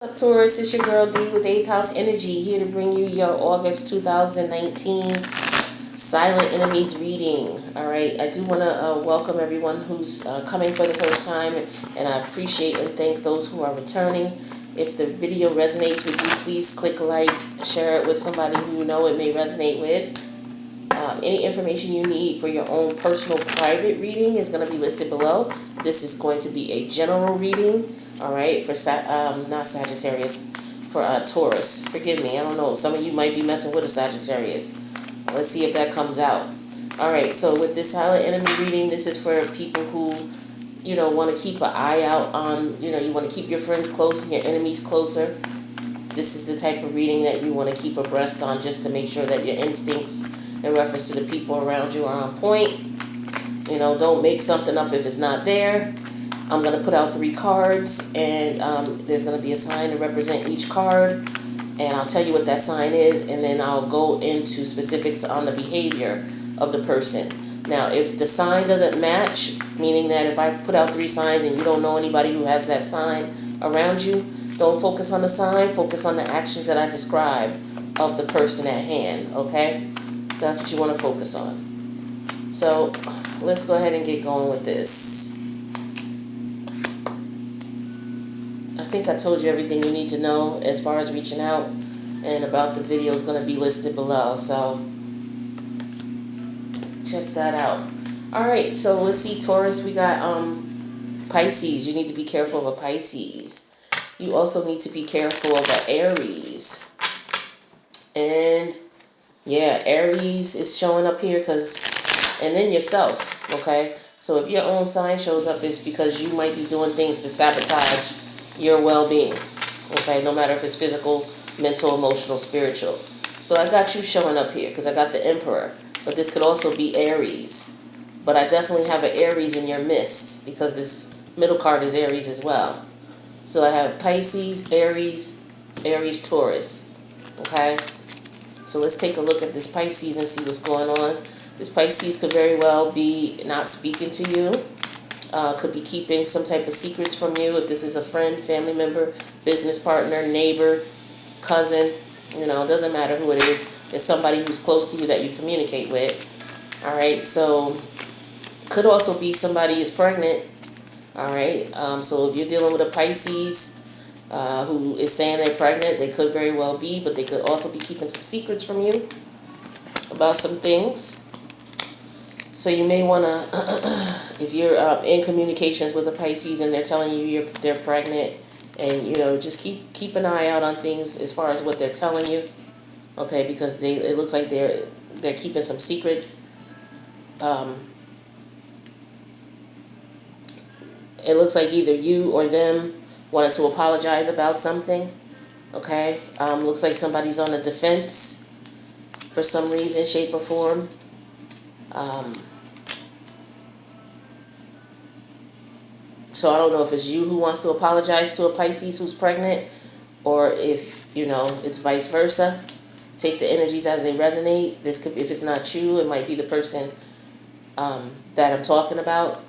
What's up, Taurus? It's your girl D with 8th House Energy, here to bring you your August 2019 Silent Enemies reading. Alright, I do want to welcome everyone who's coming for the first time, and I appreciate and thank those who are returning. If the video resonates with you, please click like, share it with somebody who you know it may resonate with. Any information you need for your own personal private reading is going to be listed below. This is going to be a general reading, all right, for not Sagittarius, for Taurus. Forgive me, I don't know. Some of you might be messing with a Sagittarius. Let's see if that comes out. All right, so with this silent enemy reading, this is for people who, want to keep an eye out on, you want to keep your friends close and your enemies closer. This is the type of reading that you want to keep abreast on, just to make sure that your instincts in reference to the people around you are on point. Don't make something up if it's not there. I'm going to put out 3 cards, and there's going to be a sign to represent each card, and I'll tell you what that sign is, and then I'll go into specifics on the behavior of the person. Now, if the sign doesn't match, meaning that if I put out 3 signs and you don't know anybody who has that sign around you, don't focus on the sign, focus on the actions that I describe of the person at hand, okay? That's what you want to focus on. So let's go ahead and get going with this. I think I told you everything you need to know as far as reaching out, and about the video is going to be listed below, so check that out. Alright, so let's see, Taurus, we got Pisces. You need to be careful of a Pisces. You also need to be careful of an Aries. And yeah, Aries is showing up here and then yourself, okay? So if your own sign shows up, it's because you might be doing things to sabotage your well-being, okay? No matter if it's physical, mental, emotional, spiritual. So I got you showing up here because I got the Emperor, but this could also be Aries. But I definitely have an Aries in your midst because this middle card is Aries as well. So I have Pisces, Aries, Taurus, okay? So let's take a look at this Pisces and see what's going on. This Pisces could very well be not speaking to you. Could be keeping some type of secrets from you. If this is a friend, family member, business partner, neighbor, cousin, it doesn't matter who it is. It's somebody who's close to you that you communicate with. All right, so could also be somebody is pregnant. All right, so if you're dealing with a Pisces who is saying they're pregnant, they could very well be, but they could also be keeping some secrets from you about some things. So you may want to, if you're in communications with a Pisces and they're telling you they're pregnant, and just keep an eye out on things as far as what they're telling you, okay? Because it looks like they're keeping some secrets. It looks like either you or them wanted to apologize about something, okay? Looks like somebody's on the defense for some reason, shape, or form. So I don't know if it's you who wants to apologize to a Pisces who's pregnant, or if, it's vice versa. Take the energies as they resonate. This could, if it's not you, it might be the person that I'm talking about.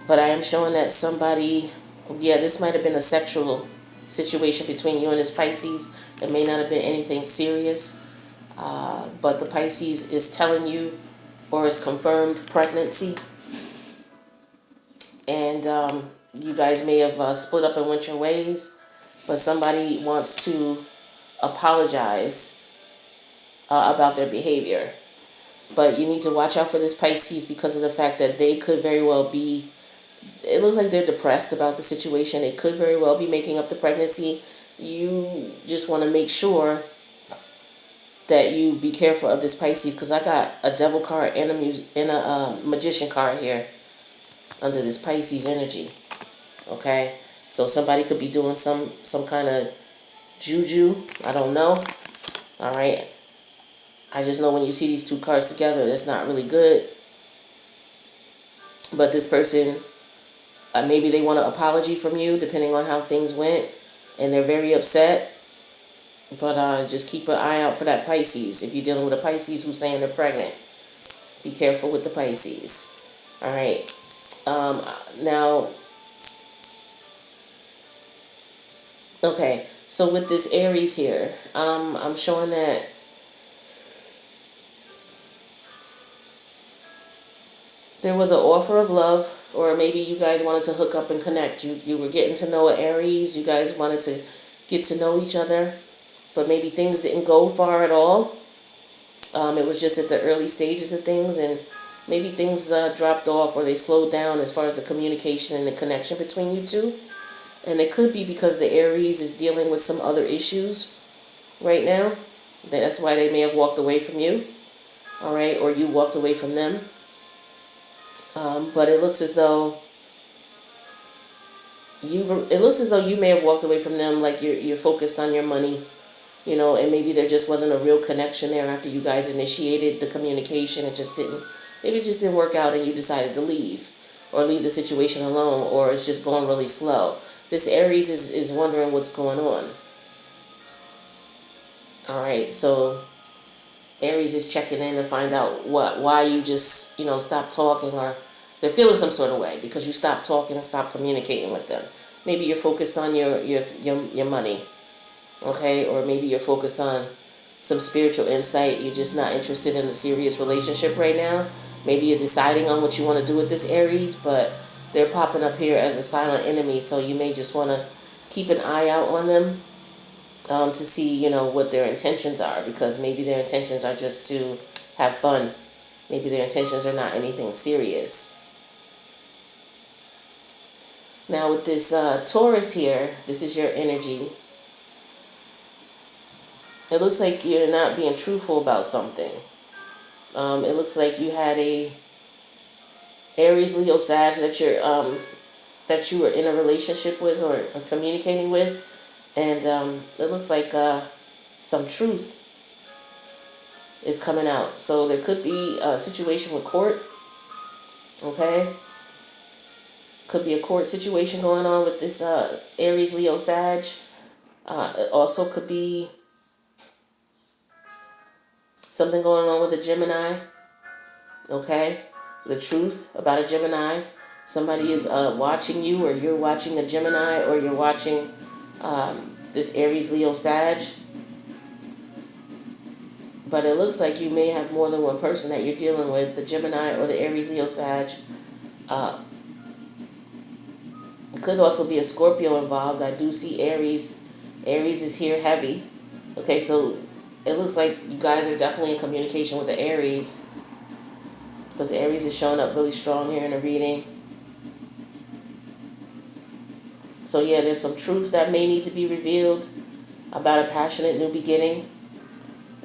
But I am showing that somebody, this might have been a sexual situation between you and this Pisces. It may not have been anything serious, but the Pisces is telling you, or is confirmed pregnancy. And you guys may have split up and went your ways, but somebody wants to apologize about their behavior. But you need to watch out for this Pisces because of the fact that they could very well be, it looks like they're depressed about the situation. They could very well be making up the pregnancy. You just want to make sure that you be careful of this Pisces, because I got a devil card and a magician card here under this Pisces energy, okay? So somebody could be doing some kind of juju. I don't know, all right? I just know when you see these 2 cards together, that's not really good. But this person, maybe they want an apology from you, depending on how things went, and they're very upset. But just keep an eye out for that Pisces. If you're dealing with a Pisces who's saying they're pregnant, be careful with the Pisces. All right. Now, Okay, so with this Aries here, I'm showing that there was an offer of love, or maybe you guys wanted to hook up and connect. You were getting to know an Aries. You guys wanted to get to know each other, but maybe things didn't go far at all. It was just at the early stages of things, and maybe things dropped off or they slowed down as far as the communication and the connection between you two. And it could be because the Aries is dealing with some other issues right now. That's why they may have walked away from you, all right, or you walked away from them. But it looks as though you may have walked away from them, like you're focused on your money, and maybe there just wasn't a real connection there after you guys initiated the communication. Maybe it just didn't work out, and you decided to leave, or leave the situation alone, or it's just going really slow. This Aries is wondering what's going on. All right, so Aries is checking in to find out why you just, stopped talking, or they're feeling some sort of way because you stopped talking and stopped communicating with them. Maybe you're focused on your money, okay? Or maybe you're focused on some spiritual insight. You're just not interested in a serious relationship right now. Maybe you're deciding on what you want to do with this Aries, but they're popping up here as a silent enemy, so you may just want to keep an eye out on them, to see, what their intentions are, because maybe their intentions are just to have fun. Maybe their intentions are not anything serious. Now with this Taurus here, this is your energy. It looks like you're not being truthful about something. It looks like you had a Aries, Leo, Sag that you were in a relationship with, or communicating with, and it looks like some truth is coming out. So there could be a situation with court, okay? Could be a court situation going on with this Aries, Leo, Sag. It also could be something going on with a Gemini, okay? The truth about a Gemini. Somebody is watching you, or you're watching a Gemini, or you're watching this Aries, Leo, Sag. But it looks like you may have more than one person that you're dealing with, the Gemini or the Aries, Leo, Sag. It could also be a Scorpio involved. I do see Aries. Aries is here heavy. Okay, so it looks like you guys are definitely in communication with the Aries, because the Aries is showing up really strong here in the reading. So yeah, there's some truth that may need to be revealed about a passionate new beginning.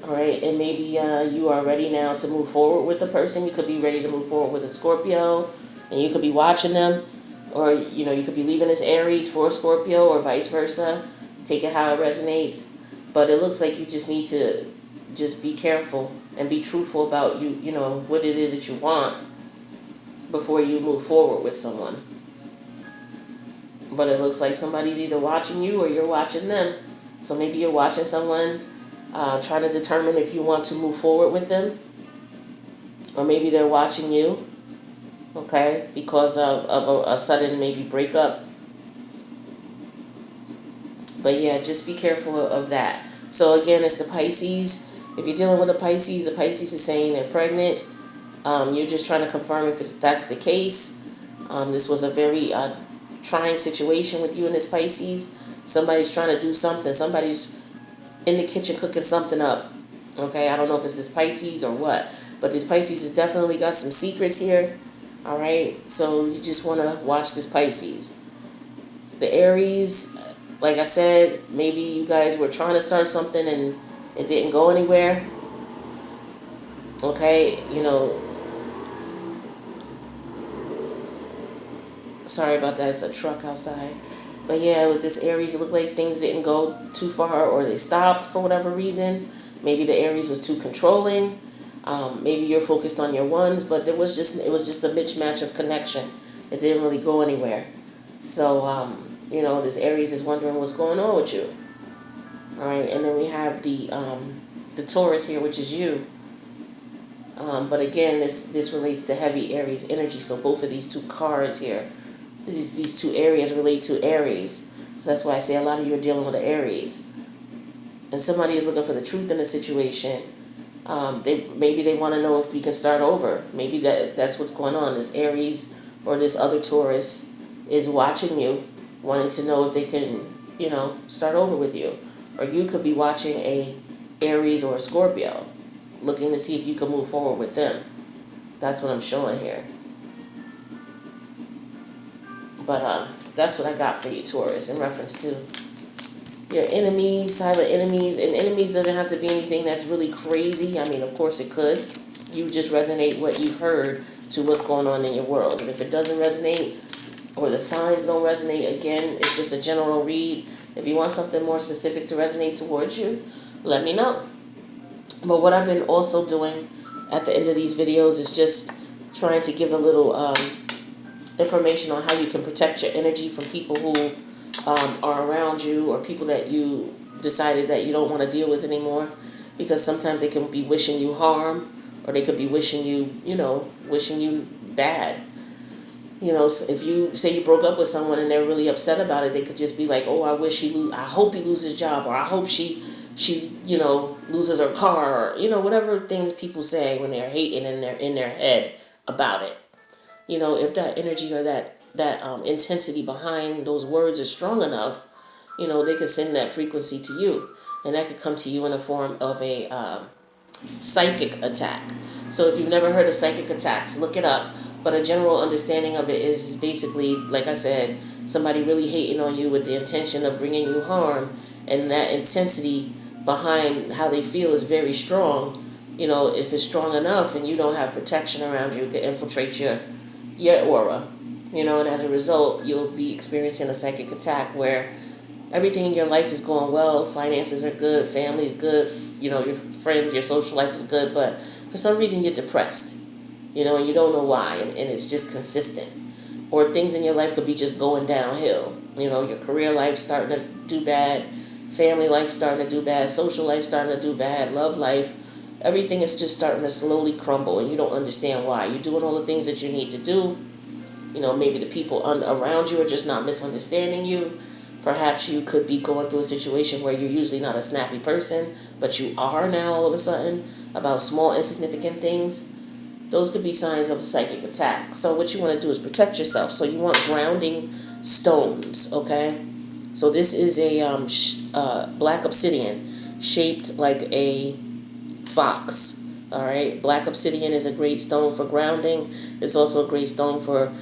All right, and maybe you are ready now to move forward with the person. You could be ready to move forward with a Scorpio, and you could be watching them, or you could be leaving this Aries for a Scorpio, or vice versa. Take it how it resonates. But it looks like you just need to just be careful and be truthful about what it is that you want before you move forward with someone. But it looks like somebody's either watching you or you're watching them. So maybe you're watching someone, trying to determine if you want to move forward with them, or maybe they're watching you, okay, because of a sudden maybe breakup. But yeah, just be careful of that. So again, it's the Pisces. If you're dealing with the Pisces is saying they're pregnant. You're just trying to confirm if that's the case. This was a very trying situation with you and this Pisces. Somebody's trying to do something. Somebody's in the kitchen cooking something up. Okay, I don't know if it's this Pisces or what, but this Pisces has definitely got some secrets here. All right, so you just want to watch this Pisces. The Aries, like I said, maybe you guys were trying to start something and it didn't go anywhere. Okay, sorry about that, it's a truck outside. But yeah, with this Aries, it looked like things didn't go too far, or they stopped for whatever reason. Maybe the Aries was too controlling. Maybe you're focused on your ones, but it was just a mismatch of connection. It didn't really go anywhere. So, this Aries is wondering what's going on with you. All right, and then we have the Taurus here, which is you. But again, this relates to heavy Aries energy. So both of these two cards here, these two areas relate to Aries. So that's why I say a lot of you are dealing with the Aries. And somebody is looking for the truth in the situation. Maybe they want to know if we can start over. Maybe that's what's going on. This Aries or this other Taurus is watching you, wanting to know if they can, start over with you. Or you could be watching a Aries or a Scorpio, looking to see if you can move forward with them. That's what I'm showing here. But that's what I got for you, Taurus, in reference to your enemies, silent enemies. And enemies doesn't have to be anything that's really crazy. I mean, of course it could. You just resonate what you've heard to what's going on in your world. And if it doesn't resonate, or the signs don't resonate, again, it's just a general read. If you want something more specific to resonate towards you, let me know. But what I've been also doing at the end of these videos is just trying to give a little information on how you can protect your energy from people who are around you, or people that you decided that you don't want to deal with anymore, because sometimes they can be wishing you harm, or they could be wishing you bad. So if you say you broke up with someone and they're really upset about it, they could just be like, oh, I hope he loses his job, or I hope she loses her car, or whatever things people say when they're hating in their head about it. If that energy or that intensity behind those words is strong enough, they could send that frequency to you, and that could come to you in the form of a psychic attack. So if you've never heard of psychic attacks, look it up. But a general understanding of it is basically, like I said, somebody really hating on you with the intention of bringing you harm, and that intensity behind how they feel is very strong. If it's strong enough and you don't have protection around you, it can infiltrate your aura. And as a result, you'll be experiencing a psychic attack where everything in your life is going well, finances are good, family's good, your friends, your social life is good, but for some reason you're depressed, and you don't know why, and it's just consistent. Or things in your life could be just going downhill. Your career life starting to do bad, family life starting to do bad, social life starting to do bad, love life, everything is just starting to slowly crumble, and you don't understand why. You're doing all the things that you need to do. Maybe the people around you are just not misunderstanding you. Perhaps you could be going through a situation where you're usually not a snappy person, but you are now all of a sudden about small, insignificant things. Those could be signs of a psychic attack. So what you want to do is protect yourself. So you want grounding stones, okay? So this is a black obsidian shaped like a fox. All right, black obsidian is a great stone for grounding. It's also a great stone for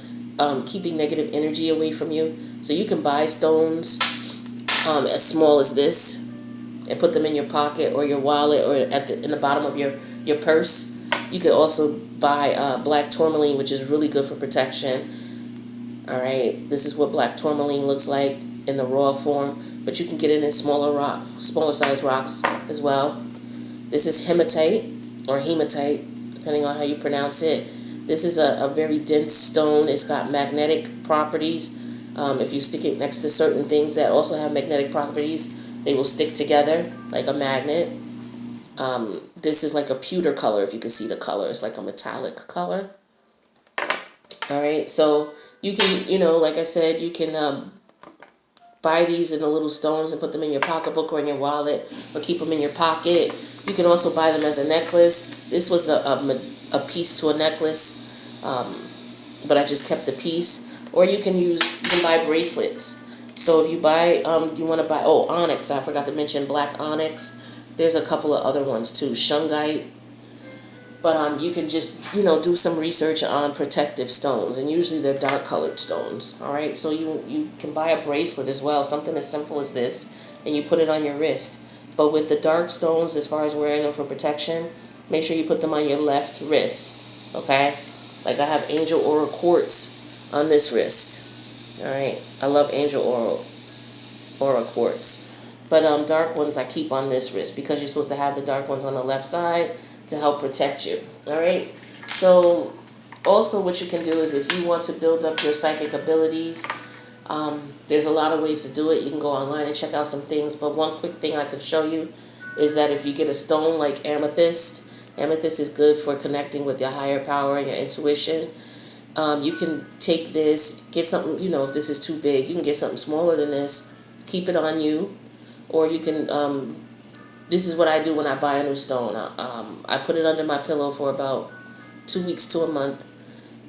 keeping negative energy away from you. So you can buy stones as small as this and put them in your pocket or your wallet, or in the bottom of your purse. You could also buy black tourmaline, which is really good for protection. All right, this is what black tourmaline looks like in the raw form, but you can get it in smaller size rocks as well. This is hematite or hematite, depending on how you pronounce it. This is a very dense stone. It's got magnetic properties. If you stick it next to certain things that also have magnetic properties, they will stick together like a magnet. This is like a pewter color, if you can see the color. It's like a metallic color. All right, so you can, like I said, you can buy these in the little stones and put them in your pocketbook or in your wallet, or keep them in your pocket. You can also buy them as a necklace. This was a piece to a necklace, but I just kept the piece. Or you can buy bracelets. So if you buy, you want to buy, onyx. I forgot to mention black onyx. There's a couple of other ones too, shungite. But you can just, do some research on protective stones, and usually they're dark colored stones. All right, so you can buy a bracelet as well, something as simple as this, and you put it on your wrist. But with the dark stones, as far as wearing them for protection, make sure you put them on your left wrist, okay? Like I have angel aura quartz on this wrist. All right, I love angel aura quartz. But dark ones I keep on this wrist, because you're supposed to have the dark ones on the left side to help protect you. All right. So also what you can do is, if you want to build up your psychic abilities, there's a lot of ways to do it. You can go online and check out some things. But one quick thing I could show you is that if you get a stone like amethyst is good for connecting with your higher power and your intuition. You can take this, get something, if this is too big, you can get something smaller than this keep it on you, or you can, this is what I do when I buy a new stone. I put it under my pillow for about 2 weeks to a month,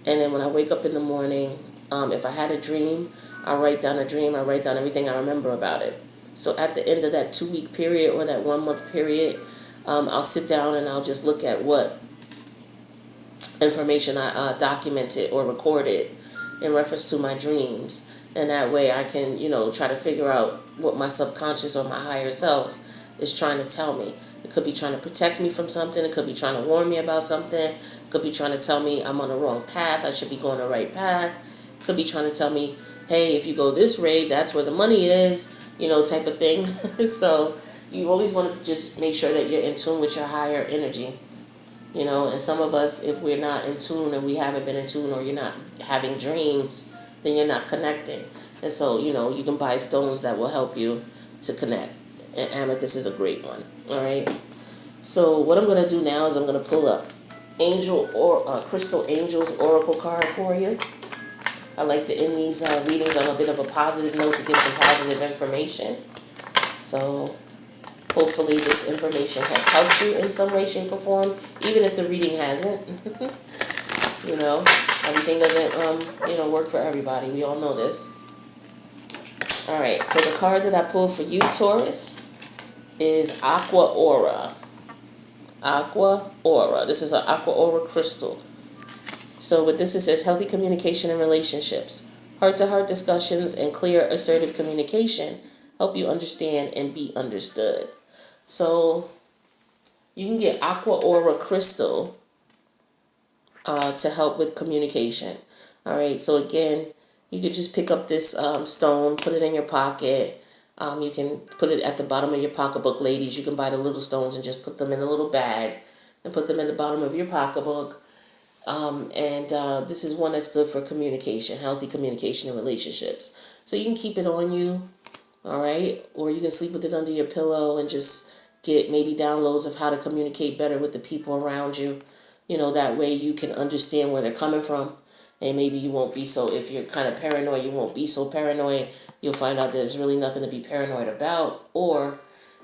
and then when I wake up in the morning, if I had a dream, I write down a dream, I write down everything I remember about it. So at the end of that 2 week period or that 1 month period, I'll sit down and I'll just look at what information I documented or recorded in reference to my dreams. And that way I can, try to figure out what my subconscious or my higher self is trying to tell me. It could be trying to protect me from something. It could be trying to warn me about something. It could be trying to tell me I'm on the wrong path. I should be going the right path. It could be trying to tell me, hey, if you go this way, that's where the money is, type of thing. So you always want to just make sure that you're in tune with your higher energy. And some of us, if we're not in tune and we haven't been in tune, or you're not having dreams, then you're not connecting. And so, you can buy stones that will help you to connect. And amethyst is a great one. All right. So what I'm going to do now is I'm going to pull up Angel or Crystal Angel's Oracle card for you. I like to end these readings on a bit of a positive note to give some positive information. So hopefully this information has helped you in some way, shape, or form, even if the reading hasn't. Everything doesn't, work for everybody. We all know this. All right, so the card that I pulled for you, Taurus, is Aqua Aura. Aqua Aura. This is an Aqua Aura crystal. So with this, it says healthy communication in relationships. Heart-to-heart discussions and clear, assertive communication help you understand and be understood. So you can get Aqua Aura crystal to help with communication. All right, so again, you could just pick up this stone, put it in your pocket. You can put it at the bottom of your pocketbook. Ladies, you can buy the little stones and just put them in a little bag and put them in the bottom of your pocketbook. This is one that's good for communication, healthy communication in relationships. So you can keep it on you, all right? Or you can sleep with it under your pillow and just get maybe downloads of how to communicate better with the people around you. That way you can understand where they're coming from. And maybe you won't be so, if you're kind of paranoid, you won't be so paranoid. You'll find out there's really nothing to be paranoid about. Or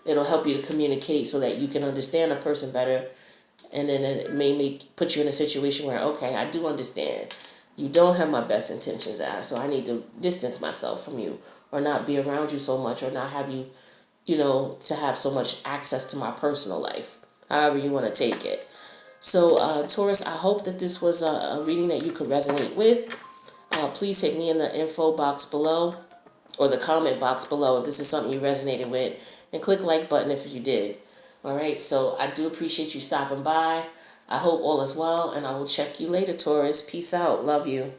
it'll help you to communicate so that you can understand a person better. And then it may put you in a situation where, okay, I do understand. You don't have my best intentions out, so I need to distance myself from you, or not be around you so much, or not have you, to have so much access to my personal life, however you want to take it. So, Taurus, I hope that this was a reading that you could resonate with. Please hit me in the info box below, or the comment box below, if this is something you resonated with, and click like button if you did. All right, so I do appreciate you stopping by. I hope all is well, and I will check you later, Taurus. Peace out. Love you.